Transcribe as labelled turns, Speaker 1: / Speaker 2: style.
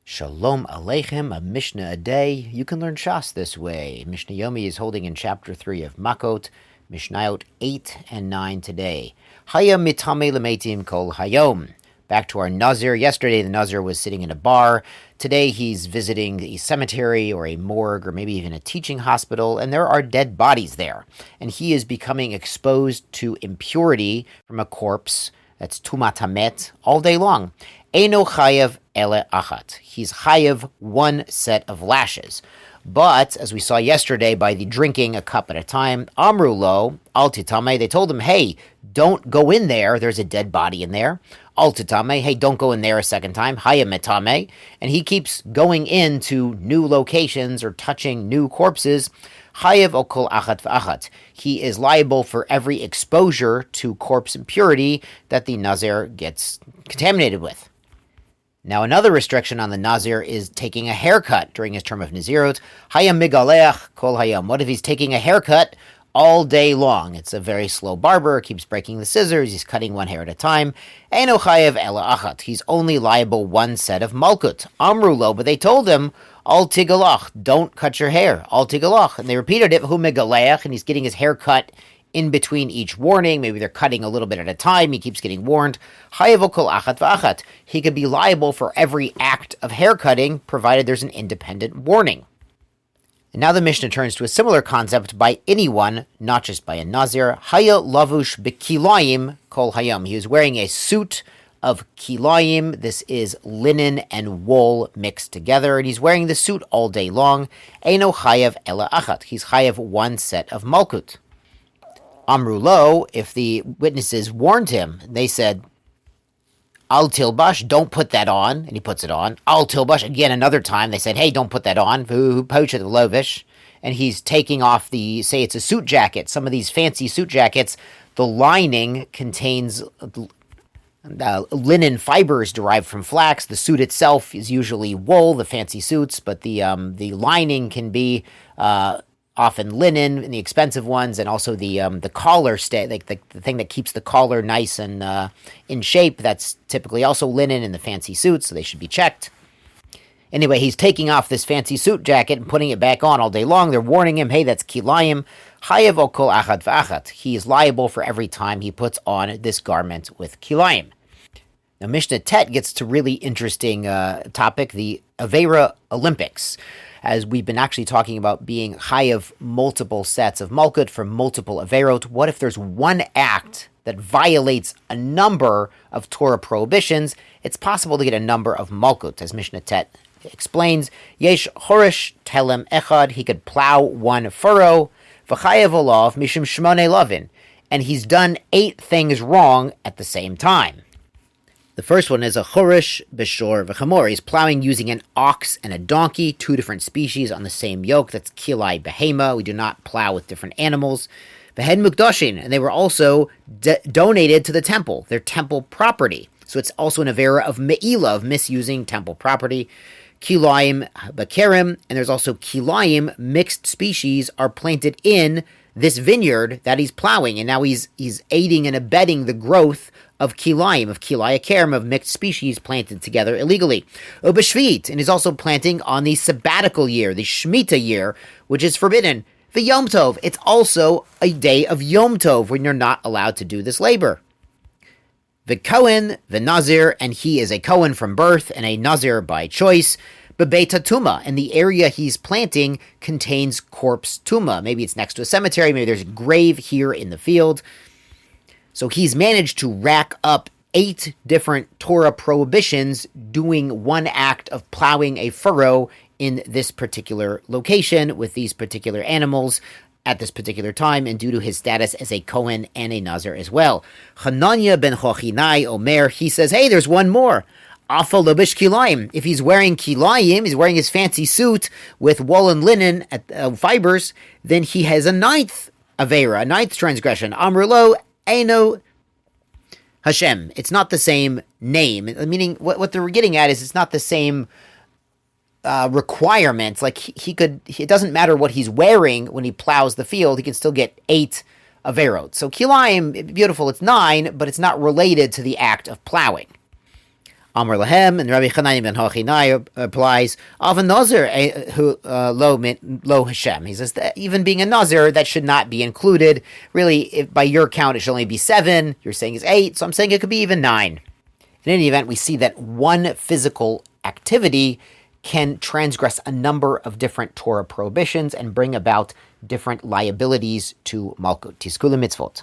Speaker 1: Shalom Aleichem, a Mishnah a day. You can learn Shas this way. Mishnah Yomi is holding in chapter 3 of Makkot, Mishnayot 8 and 9 today. Hayam mitame lemetim kol hayom. Back to our Nazir. Yesterday the Nazir was sitting in a bar. Today he's visiting a cemetery or a morgue or maybe even a teaching hospital, and there are dead bodies there. And he is becoming exposed to impurity from a corpse, that's tumat hamet, all day long. Eino chayev ele achat. He's chayev one set of lashes. But, as we saw yesterday, by the drinking a cup at a time, amru lo, al titame, they told him, hey, don't go in there, there's a dead body in there. Al titame, hey, don't go in there a second time, hayem metame. And he keeps going into new locations or touching new corpses. Chayev okol achat v'achat. He is liable for every exposure to corpse impurity that the Nazir gets contaminated with. Now, another restriction on the Nazir is taking a haircut during his term of Nazirut. Hayam migaleach kol hayam. What if he's taking a haircut all day long? It's a very slow barber, keeps breaking the scissors, he's cutting one hair at a time. Eino chayev ela achat. He's only liable one set of malkut. Amru lo, but they told him, al tigalach, don't cut your hair. Al tigalach. And they repeated it, hu migaleach, and he's getting his hair cut in between each warning. Maybe they're cutting a little bit at a time. He keeps getting warned. Chayev kol achat v'achat. He could be liable for every act of haircutting, provided there's an independent warning. And now the Mishnah turns to a similar concept by anyone, not just by a Nazir. Haya lavush b'kilayim kol hayom. He was wearing a suit of kilayim. This is linen and wool mixed together, and he's wearing the suit all day long. Eino chayev ela achat. He's chayev one set of malkut. Amru lo, if the witnesses warned him, they said, Al tilbash, don't put that on, and he puts it on. Al tilbash, again another time, they said, hey, don't put that on, poachet lovish, and he's taking off say it's a suit jacket. Some of these fancy suit jackets, the lining contains linen fibers derived from flax. The suit itself is usually wool, the fancy suits, but the lining can be often linen in the expensive ones, and also the collar the thing that keeps the collar nice and in shape. That's typically also linen in the fancy suits, so they should be checked. Anyway, he's taking off this fancy suit jacket and putting it back on all day long. They're warning him, hey, that's kilayim. Chayev okol achat v'achat. He is liable for every time he puts on this garment with kilayim. Now, Mishnah Tet gets to really interesting topic, the Avera Olympics. As we've been actually talking about being chayev multiple sets of malkut for multiple averot. What if there's one act that violates a number of Torah prohibitions? It's possible to get a number of malkut, as Mishnah Tet explains. Yesh horish telem echad, he could plow one furrow, v'chayev olav mishum shmoneh lavin, and he's done 8 things wrong at the same time. The first one is a chorish b'shor v'chamor. He's plowing using an ox and a donkey, 2 different species on the same yoke. That's kilai behema. We do not plow with different animals. V'hed mukdashin, and they were also donated to the temple. They're temple property. So it's also an avera of me'ila, of misusing temple property. Kilayim b'kerim, and there's also kilayim, mixed species, are planted in this vineyard that he's plowing, and now he's aiding and abetting the growth of kilayim, of kilaya kerem, of mixed species planted together illegally. Ubashvit, and is also planting on the sabbatical year, the Shemitah year, which is forbidden. The Yom Tov, it's also a day of Yom Tov when you're not allowed to do this labor. The Kohen, the Nazir, and he is a Kohen from birth and a Nazir by choice. Bebeta Tuma, and the area he's planting contains corpse Tuma. Maybe it's next to a cemetery, maybe there's a grave here in the field. So he's managed to rack up 8 different Torah prohibitions doing one act of plowing a furrow in this particular location with these particular animals at this particular time, and due to his status as a Kohen and a Nazir as well. Hananya ben Chochinai Omer, he says, hey, there's one more. Afa lobish kilayim. If he's wearing kilayim, he's wearing his fancy suit with wool and linen fibers, then he has a 9th avera, a 9th transgression. Amrulo Eino Hashem. It's not the same name. Meaning, what they're getting at is it's not the same requirements. Like it doesn't matter what he's wearing when he plows the field. He can still get 8 averot. So kilayim, beautiful. It's 9, but it's not related to the act of plowing. Amar Lahem, and Rabbi Chanani ben Hochinai applies, of a Nazir who lo Hashem. He says that even being a Nazir, that should not be included. Really, if by your count, it should only be 7. You're saying it's 8, so I'm saying it could be even 9. In any event, we see that one physical activity can transgress a number of different Torah prohibitions and bring about different liabilities to Malkut. Tiskula mitzvot.